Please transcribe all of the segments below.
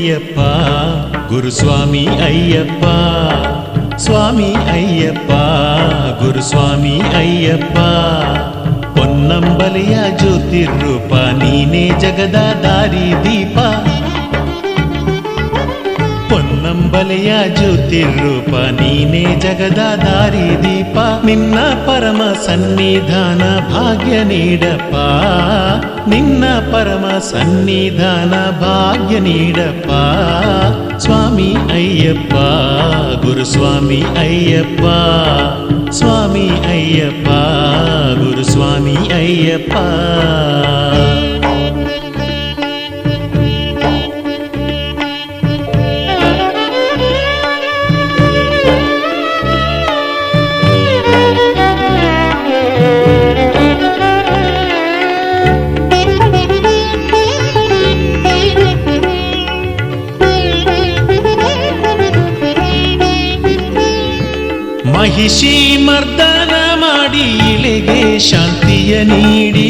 ಅಯ್ಯಪ್ಪ ಗುರುಸ್ವಾಮಿ ಅಯ್ಯಪ್ಪ ಸ್ವಾಮಿ ಅಯ್ಯಪ್ಪ ಗುರುಸ್ವಾಮಿ ಅಯ್ಯಪ್ಪ ಪೊನ್ನಂಬಲೆಯ ಜ್ಯೋತಿರ್ರೂಪ ನೀನೇ ಜಗದ ದಾರಿ ದೀಪ ಪೊನ್ನಂಬಲೆಯ ಜ್ಯೋತಿರ್ರೂಪ ನೀನೇ ಜಗದ ದಾರಿ ದೀಪ ನಿನ್ನ ಪರಮ ಸನ್ನಿಧಾನ ಭಾಗ್ಯ ನೀಡಪ್ಪ ನಿನ್ನ ಪರಮ ಸನ್ನಿಧಾನ ಭಾಗ್ಯ ನೀಡಪ್ಪ ಸ್ವಾಮಿ ಅಯ್ಯಪ್ಪ ಗುರುಸ್ವಾಮಿ ಅಯ್ಯಪ್ಪ ಸ್ವಾಮಿ ಅಯ್ಯಪ್ಪ ಗುರುಸ್ವಾಮಿ ಅಯ್ಯಪ್ಪ ಮಹಿಷಿ ಮರ್ದನ ಮಾಡಿ ಇಳೆಗೆ ಶಾಂತಿಯ ನೀಡಿ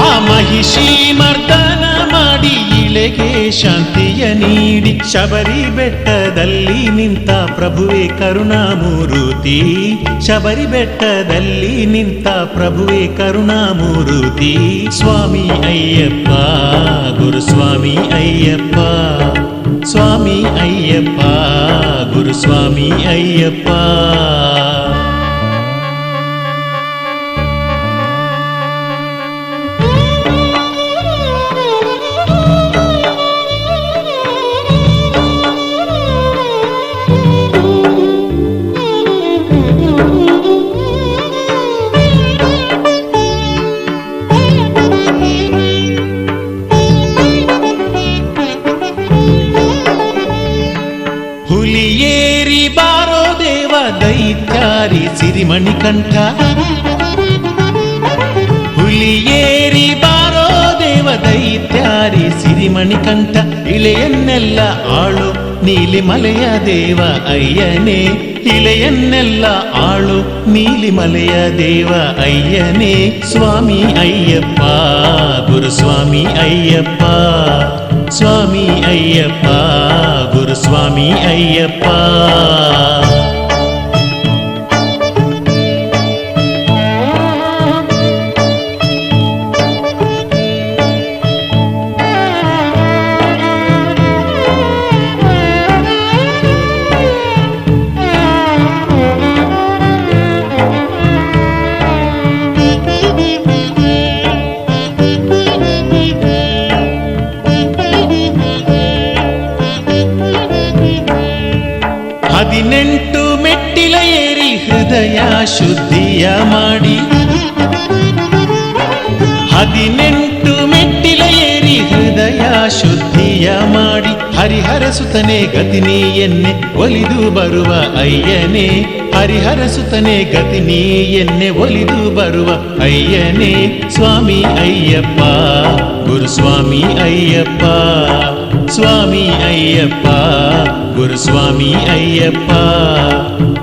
ಆ ಮಹಿಷಿ ಮರ್ದನ ಮಾಡಿ ಇಳೆಗೆ ಶಾಂತಿಯ ನೀಡಿ ಶಬರಿ ಬೆಟ್ಟದಲ್ಲಿ ನಿಂತ ಪ್ರಭುವೆ ಕರುಣಾಮೂರುತಿ ಶಬರಿ ಬೆಟ್ಟದಲ್ಲಿ ನಿಂತ ಪ್ರಭುವೆ ಕರುಣಾಮೂರುತಿ ಸ್ವಾಮಿ ಅಯ್ಯಪ್ಪ ಗುರುಸ್ವಾಮಿ ಅಯ್ಯಪ್ಪ ಸ್ವಾಮಿ ಅಯ್ಯಪ್ಪ ಗುರುಸ್ವಾಮಿ ಅಯ್ಯಪ್ಪ ಹುಲಿಯೇರಿ ಬಾರೋ ದೇವ ದೈತ್ಯಾರಿ ಸಿರಿಮಣಿಕಂಠ ಹುಲಿಯೇರಿ ಬಾರೋ ದೇವ ದೈತ್ಯಾರಿ ಸಿರಿಮಣಿಕಂಠ ಇಳೆಯನ್ನೆಲ್ಲ ಆಳು ನೀಲಿಮಲೆಯ ದೇವ ಅಯ್ಯನೇ ಇಳೆಯನ್ನೆಲ್ಲ ಆಳು ನೀಲಿಮಲೆಯ ದೇವ ಅಯ್ಯನೇ ಸ್ವಾಮಿ ಅಯ್ಯಪ್ಪ ಗುರುಸ್ವಾಮಿ ಅಯ್ಯಪ್ಪ ಸ್ವಾಮಿ ಅಯ್ಯಪ್ಪ ಗುರುಸ್ವಾಮಿ ಅಯ್ಯಪ್ಪ ಹದಿನೆಂಟು ಮೆಟ್ಟಿಲ ಏರಿ ಹೃದಯ ಶುದ್ಧಿಯ ಮಾಡಿ ಹದಿನೆಂಟು ಮೆಟ್ಟಿಲ ಏರಿ ಹೃದಯ ಶುದ್ಧಿಯ ಮಾಡಿ ಹರಿಹರ ಸುತನೆ ಗತಿನಿ ಎನ್ನೆ ಒಲಿದು ಬರುವ ಅಯ್ಯನೇ ಹರಿಹರ ಸುತನೆ ಗತಿನಿ ಎನ್ನೆ ಒಲಿದು ಬರುವ ಅಯ್ಯನೇ ಸ್ವಾಮಿ ಅಯ್ಯಪ್ಪ ಗುರುಸ್ವಾಮಿ ಅಯ್ಯಪ್ಪ ಸ್ವಾಮಿ ಅಯ್ಯಪ್ಪ ಗುರುಸ್ವಾಮಿ ಅಯ್ಯಪ್ಪ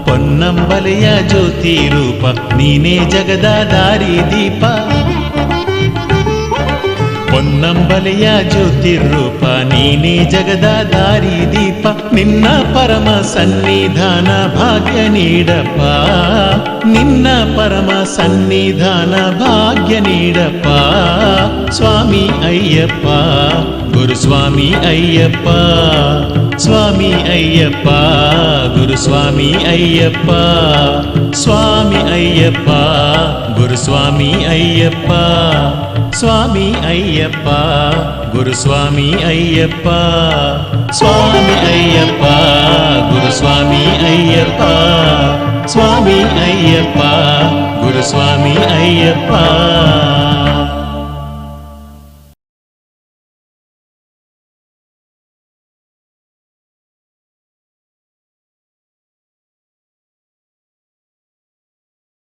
ಪೊನ್ನಂಬಲೆಯ ಜ್ಯೋತಿ ರೂಪ ನೀನೇ ಜಗದ ದಾರಿ ದೀಪ ಪೊನ್ನಂಬಲೆಯ ಜ್ಯೋತಿರ್ರೂಪ ನೀನೇ ಜಗದ ದಾರಿ ದೀಪ ನಿನ್ನ ಪರಮ ಸನ್ನಿಧಾನ ಭಾಗ್ಯ ನೀಡಪ್ಪ ನಿನ್ನ ಪರಮ ಸನ್ನಿಧಾನ ಭಾಗ್ಯ ನೀಡಪ್ಪ ಸ್ವಾಮಿ ಅಯ್ಯಪ್ಪ ಗುರುಸ್ವಾಮಿ ಅಯ್ಯಪ್ಪ ಸ್ವಾಮಿ ಅಯ್ಯಪ್ಪ ಗುರುಸ್ವಾಮಿ ಅಯ್ಯಪ್ಪ ಸ್ವಾಮಿ ಅಯ್ಯಪ್ಪ ಗುರುಸ್ವಾಮಿ ಅಯ್ಯಪ್ಪ ಸ್ವಾಮಿ ಅಯ್ಯಪ್ಪ ಗುರುಸ್ವಾಮಿ ಅಯ್ಯಪ್ಪ ಸ್ವಾಮಿ ಅಯ್ಯಪ್ಪ ಗುರುಸ್ವಾಮಿ ಅಯ್ಯಪ್ಪ ಸ್ವಾಮಿ ಅಯ್ಯಪ್ಪ ಗುರುಸ್ವಾಮಿ ಅಯ್ಯಪ್ಪ